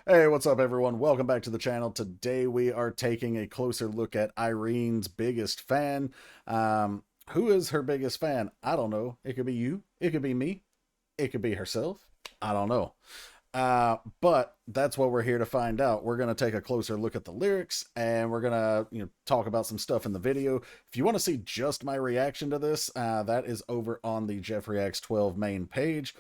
Hey, what's up everyone? Welcome back to the channel. Today we are taking a closer look at Irene's biggest fan. Who is her biggest fan? I don't know. It could be you. It could be me. It could be herself. I don't know. But that's what we're here to find out. We're going to take a closer look at the lyrics and we're going to, talk about some stuff in the video. If you want to see just my reaction to this, that is over on the Jeff Reacts 12 main page.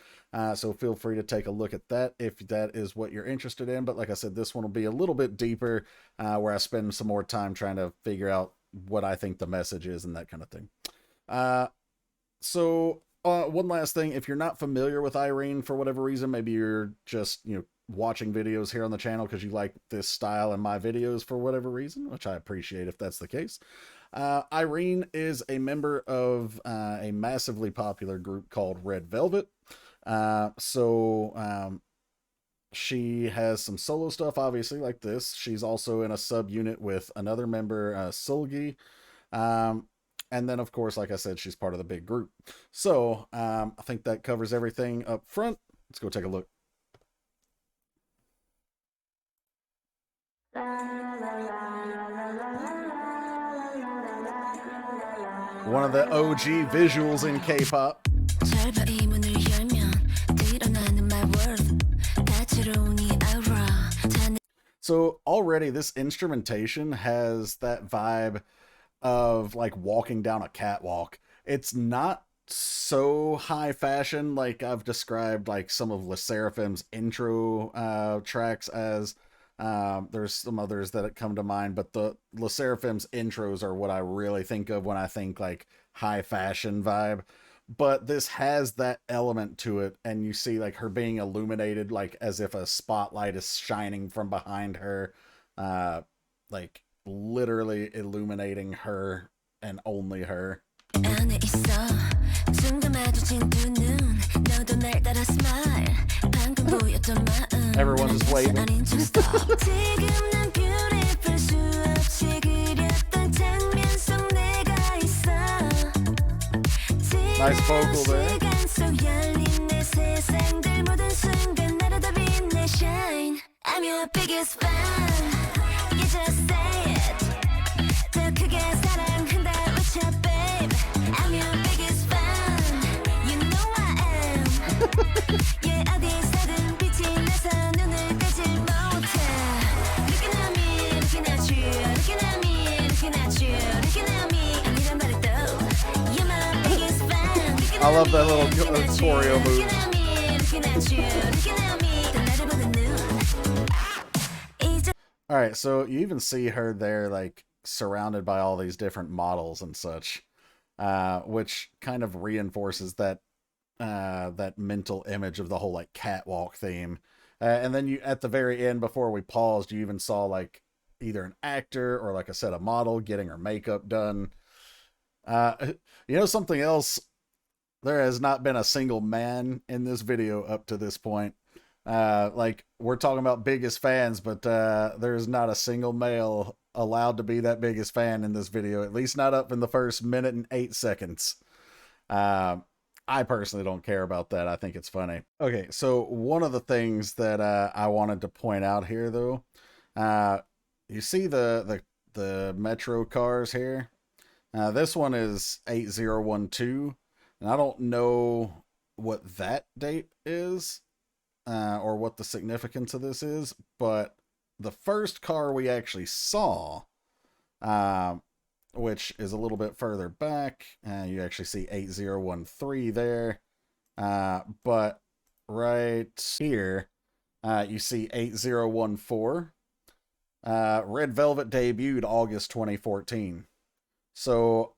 So feel free to take a look at that if that is what you're interested in. But like I said, this one will be a little bit deeper, where I spend some more time trying to figure out what I think the message is and that kind of thing. One last thing, if you're not familiar with Irene for whatever reason, maybe you're just, watching videos here on the channel because you like this style in my videos for whatever reason, which I appreciate if that's the case. Irene is a member of a massively popular group called Red Velvet. She has some solo stuff, obviously, like this. She's also in a subunit with another member, Sulgi. And then, of course, like I said, she's part of the big group. So, I think that covers everything up front. Let's go take a look. One of the OG visuals in K-pop. So already this instrumentation has that vibe of like walking down a catwalk. It's not so high fashion like I've described like some of Le Sserafim's intro tracks as. There's some others that come to mind, but the Le Sserafim's intros are what I really think of when I think like high fashion vibe. But this has that element to it, and you see like her being illuminated like as if a spotlight is shining from behind her, like literally illuminating her and only her. Everyone's just waving. Nice vocal there. I'm your biggest fan. You just say it. 더 크게 사랑한다 외쳐, babe. I'm your biggest fan. You know I am. Yeah, 어디서든 빛이 나서 눈을 떼질 못해. Looking at me, looking at you, looking at me, looking at you, looking at me. 아니란 말해도 you're my biggest fan. I love that little choreo move. All right, so you even see her there, like surrounded by all these different models and such, which kind of reinforces that that mental image of the whole like catwalk theme. And then you, at the very end, before we paused, you even saw like either an actor or, like I said, a model getting her makeup done. Something else. There has not been a single man in this video up to this point. Like, we're talking about biggest fans, but there's not a single male allowed to be that biggest fan in this video, at least not up in the first minute and 8 seconds. I personally don't care about that. I think it's funny. Okay, so one of the things that I wanted to point out here, though, you see the metro cars here? This one is 8012, and I don't know what that date is. Or what the significance of this is, but the first car we actually saw, which is a little bit further back, you actually see 8013 there, but right here, you see 8014. Red Velvet debuted August 2014, so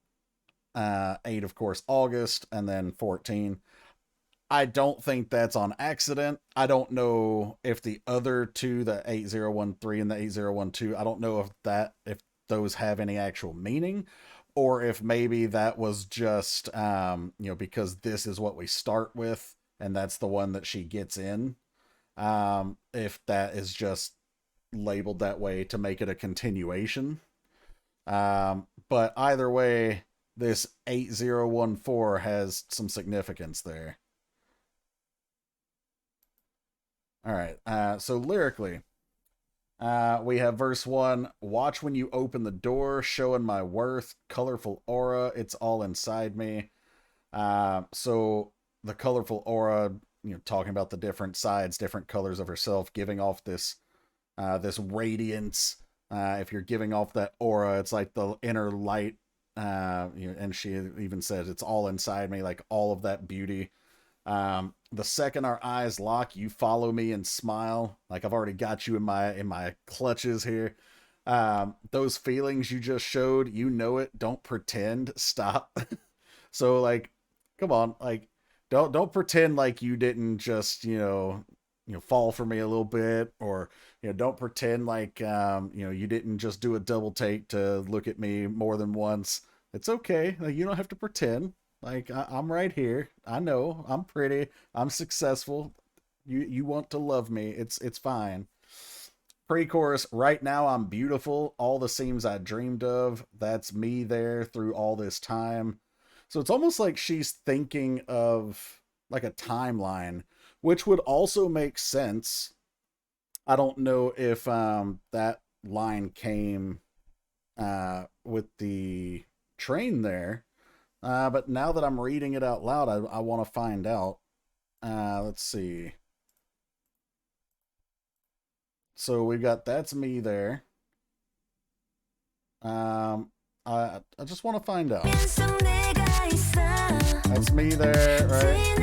8, of course, August, and then 14. I don't think that's on accident. I don't know if the other two, the 8013 and the 8012, I don't know if those have any actual meaning, or if maybe that was just, because this is what we start with, and that's the one that she gets in. If that is just labeled that way to make it a continuation. But either way, this 8014 has some significance there. All right, so lyrically, We have verse 1. Watch when you open the door, showing my worth. Colorful aura, it's all inside me. So the colorful aura, you know, talking about the different sides, different colors of herself, giving off this this radiance. If you're giving off that aura, it's like the inner light. You know, and she even says it's all inside me, like all of that beauty. The second our eyes lock, you follow me and smile. Like I've already got you in my clutches here. Those feelings you just showed, you know it. Don't pretend. Stop. So like, come on, like don't pretend like you didn't just, you know, fall for me a little bit, or, you know, don't pretend like, you know, you didn't just do a double take to look at me more than once. It's okay. Like, you don't have to pretend. Like, I'm right here. I know I'm pretty. I'm successful. You want to love me. It's fine. Pre-chorus, right now I'm beautiful. All the seams I dreamed of. That's me there through all this time. So it's almost like she's thinking of like a timeline, which would also make sense. I don't know if that line came with the train there, but now that I'm reading it out loud, I want to find out. Let's see. So we've got that's me there. I just want to find out. That's me there, right?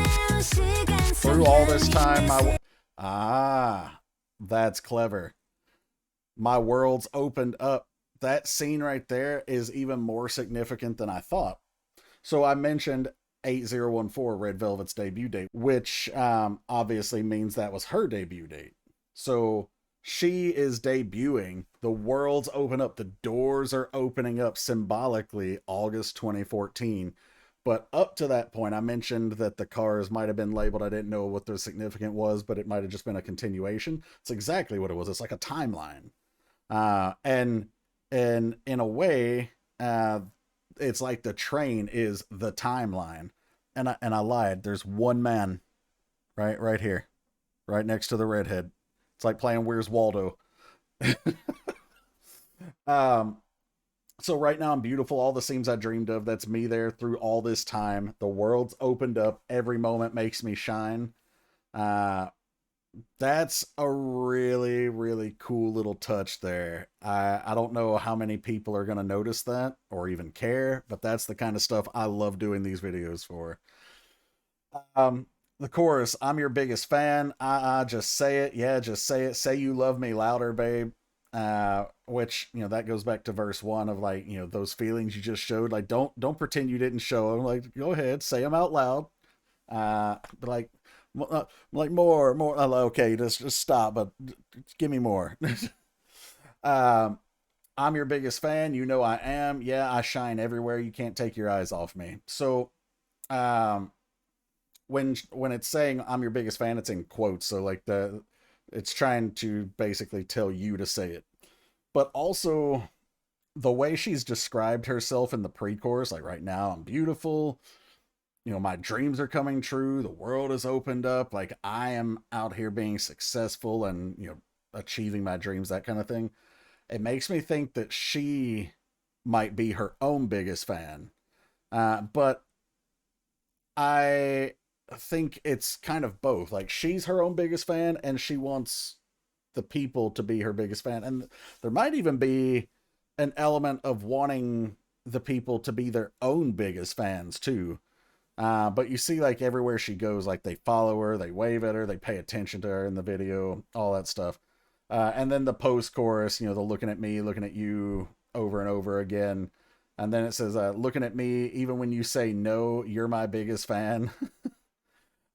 Through all this time, that's clever. My world's opened up. That scene right there is even more significant than I thought. So I mentioned 8014, Red Velvet's debut date, which obviously means that was her debut date. So she is debuting. The world's open up. The doors are opening up symbolically August 2014. But up to that point, I mentioned that the cars might have been labeled. I didn't know what the significant was, but it might have just been a continuation. It's exactly what it was. It's like a timeline. And in a way, it's like the train is the timeline. And I lied. There's one man right here, right next to the redhead. It's like playing Where's Waldo. So right now I'm beautiful. All the seams I dreamed of. That's me there through all this time. The world's opened up. Every moment makes me shine. That's a really, really cool little touch there. I don't know how many people are going to notice that or even care, but that's the kind of stuff I love doing these videos for. The chorus, I'm your biggest fan. Just say it. Yeah, just say it. Say you love me louder, babe. Which, you know, that goes back to verse 1 of like, you know, those feelings you just showed. Like, don't pretend you didn't show them. Like, go ahead, say them out loud. But like more. Okay, just stop. But give me more. I'm your biggest fan. You know I am. Yeah, I shine everywhere. You can't take your eyes off me. So, when it's saying I'm your biggest fan, it's in quotes. So like it's trying to basically tell you to say it. But also the way she's described herself in the pre-chorus, like right now I'm beautiful, you know, my dreams are coming true, the world is opened up, like I am out here being successful and, you know, achieving my dreams, that kind of thing. It makes me think that she might be her own biggest fan. But I think it's kind of both. Like she's her own biggest fan and she wants the people to be her biggest fan. And there might even be an element of wanting the people to be their own biggest fans too. But you see like everywhere she goes, like they follow her, they wave at her, they pay attention to her in the video, all that stuff. And then the post-chorus, you know, the looking at me, looking at you over and over again. And then it says, looking at me, even when you say no, you're my biggest fan.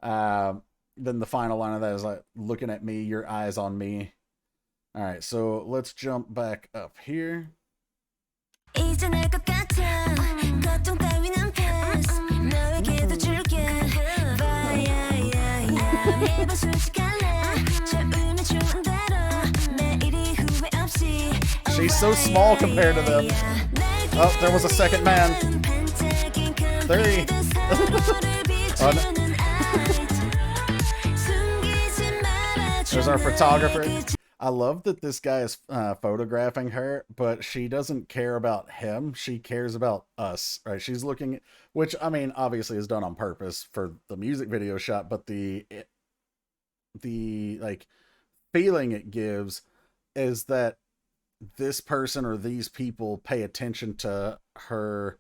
Then the final line of that is like, looking at me, your eyes on me. All right, so let's jump back up here. She's so small compared to them. Oh, there was a second man. Three. Oh, no. There's our photographer. I love that this guy is photographing her, but she doesn't care about him. She cares about us, right? She's looking, which I mean, obviously is done on purpose for the music video shot, but the like feeling it gives is that this person or these people pay attention to her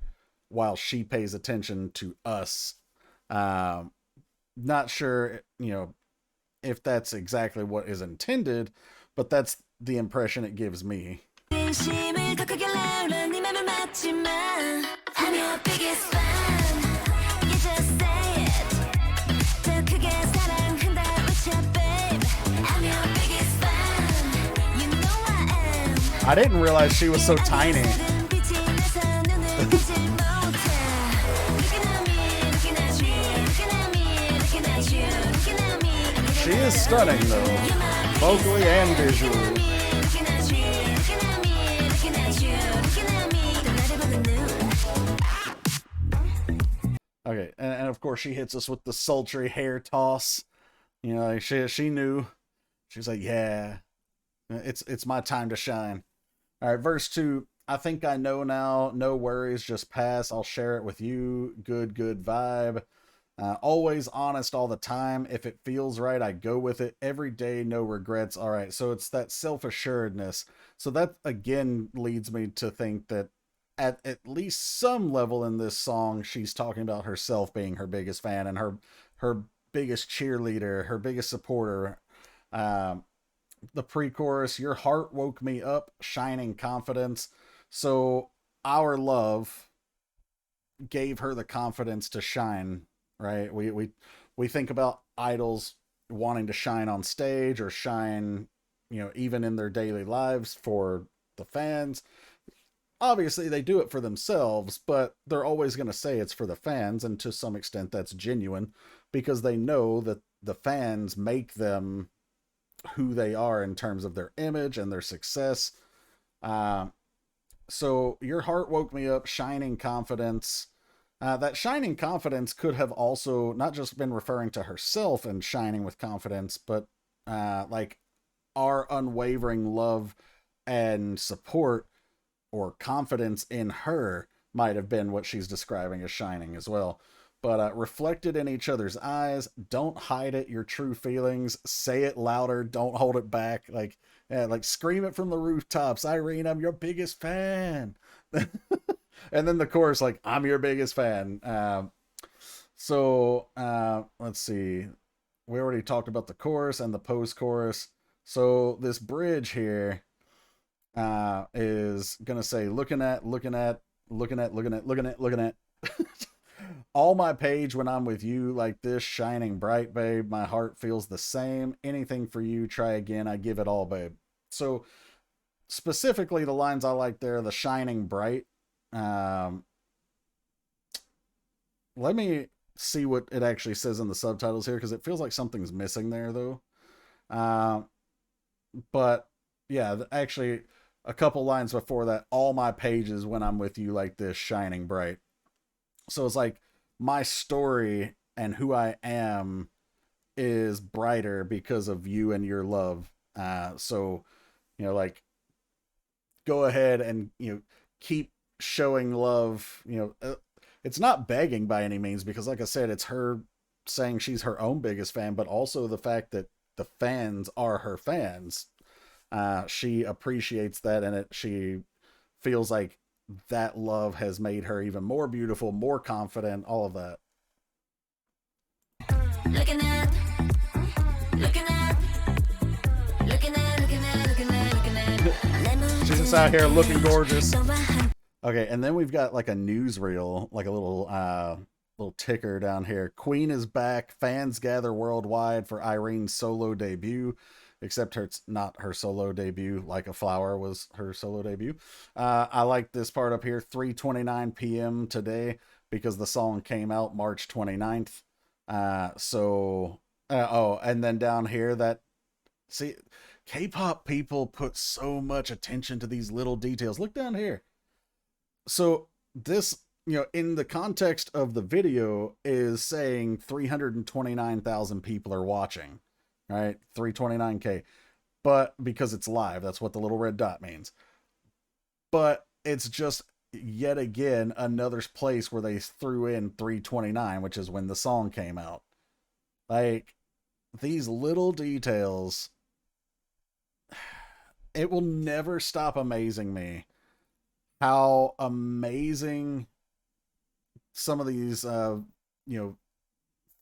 while she pays attention to us. Um, Not sure, if that's exactly what is intended, but that's the impression it gives me. I didn't realize she was so tiny. She is stunning, though, vocally and visually. Okay, and of course she hits us with the sultry hair toss. Like she knew. She's like, yeah, it's my time to shine. All right, verse 2. I think I know now. No worries, just pass. I'll share it with you. Good vibe. Always honest all the time. If it feels right, I go with it. Every day, no regrets. All right, so it's that self-assuredness. So that, again, leads me to think that at least some level in this song, she's talking about herself being her biggest fan and her biggest cheerleader, her biggest supporter. The pre-chorus, your heart woke me up, shining confidence. So our love gave her the confidence to shine, right? We think about idols wanting to shine on stage or shine, even in their daily lives for the fans. Obviously they do it for themselves, but they're always going to say it's for the fans, and to some extent that's genuine because they know that the fans make them who they are in terms of their image and their success. So your heart woke me up, shining confidence. That shining confidence could have also not just been referring to herself and shining with confidence, but like our unwavering love and support or confidence in her might have been what she's describing as shining as well. But reflected in each other's eyes. Don't hide it, your true feelings. Say it louder. Don't hold it back. Like scream it from the rooftops. Irene, I'm your biggest fan. And then the chorus, like, I'm your biggest fan. Let's see. We already talked about the chorus and the post-chorus. So this bridge here is going to say, looking at. All my page when I'm with you, like this, shining bright, babe. My heart feels the same. Anything for you, try again. I give it all, babe. So specifically the lines I like there, the shining bright. Let me see what it actually says in the subtitles here, because it feels like something's missing there, though. But yeah, actually a couple lines before that, all my pages when I'm with you, like this, shining bright. So it's like my story and who I am is brighter because of you and your love. So, like, go ahead and, keep showing love. It's not begging by any means, because like I said, it's her saying she's her own biggest fan, but also the fact that the fans are her fans. She appreciates that, and she feels like that love has made her even more beautiful, more confident, all of that. She's just out here looking gorgeous. Okay, and then we've got like a newsreel, like a little ticker down here. Queen is back. Fans gather worldwide for Irene's solo debut. Except it's not her solo debut. Like a Flower was her solo debut. I like this part up here, 3:29 p.m. today, because the song came out March 29th. And then down here, see, K-pop people put so much attention to these little details. Look down here. So this, in the context of the video, is saying 329,000 people are watching. Right, 329K. but because it's live, that's what the little red dot means. But it's just yet again another place where they threw in 329, which is when the song came out. Like, these little details, it will never stop amazing me how amazing some of these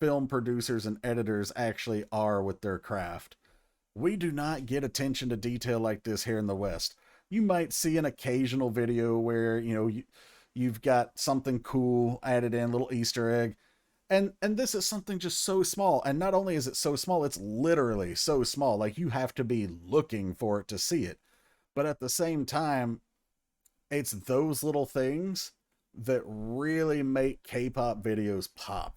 film producers and editors actually are with their craft. We do not get attention to detail like this here in the West. You might see an occasional video where, you've got something cool added in, little Easter egg. And this is something just so small. And not only is it so small, it's literally so small. Like, you have to be looking for it to see it. But at the same time, it's those little things that really make K-pop videos pop.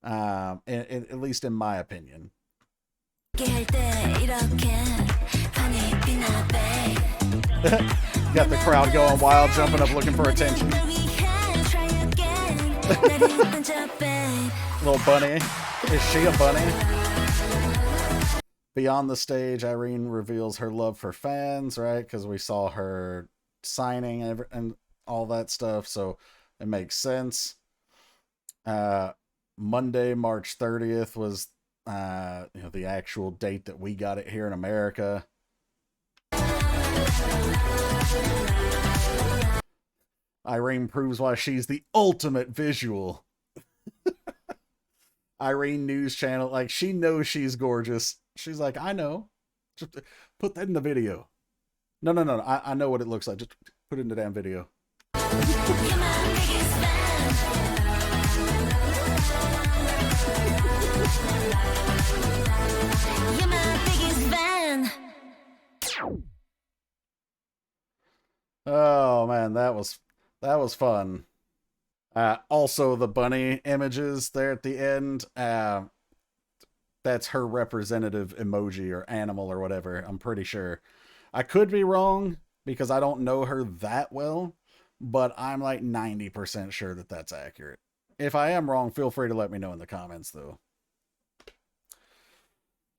At least in my opinion. Got the crowd going wild, jumping up, looking for attention. Little bunny. Is she a bunny? Beyond the stage, Irene reveals her love for fans, right? Because we saw her signing and all that stuff, so it makes sense. Monday, March 30th was the actual date that we got it here in America. Irene proves why she's the ultimate visual. Irene News Channel, like, she knows she's gorgeous. She's like, I know. Just put that in the video. No. I know what it looks like. Just put it in the damn video. Oh man, that was fun. Also, the bunny images there at the end, that's her representative emoji or animal or whatever, I'm pretty sure. I could be wrong because I don't know her that well, but I'm like 90% sure that that's accurate. If I am wrong, feel free to let me know in the comments, though.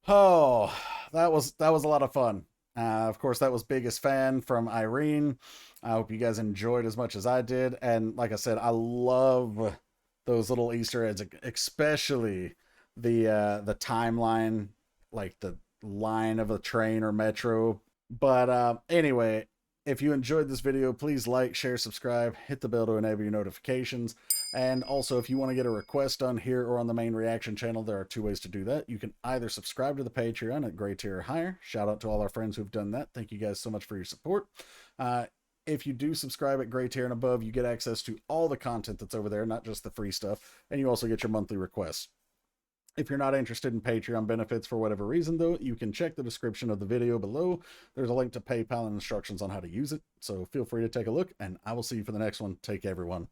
Oh, that was a lot of fun. Of course, that was Biggest Fan from Irene. I hope you guys enjoyed as much as I did. And like I said, I love those little Easter eggs, especially the timeline, like the line of a train or metro. But anyway, if you enjoyed this video, please like, share, subscribe, hit the bell to enable your notifications. And also, if you want to get a request done here or on the main reaction channel, there are two ways to do that. You can either subscribe to the Patreon at Gray Tier or higher. Shout out to all our friends who've done that. Thank you guys so much for your support. If you do subscribe at Gray Tier and above, you get access to all the content that's over there, not just the free stuff. And you also get your monthly requests. If you're not interested in Patreon benefits for whatever reason, though, you can check the description of the video below. There's a link to PayPal and instructions on how to use it. So feel free to take a look, and I will see you for the next one. Take care, everyone.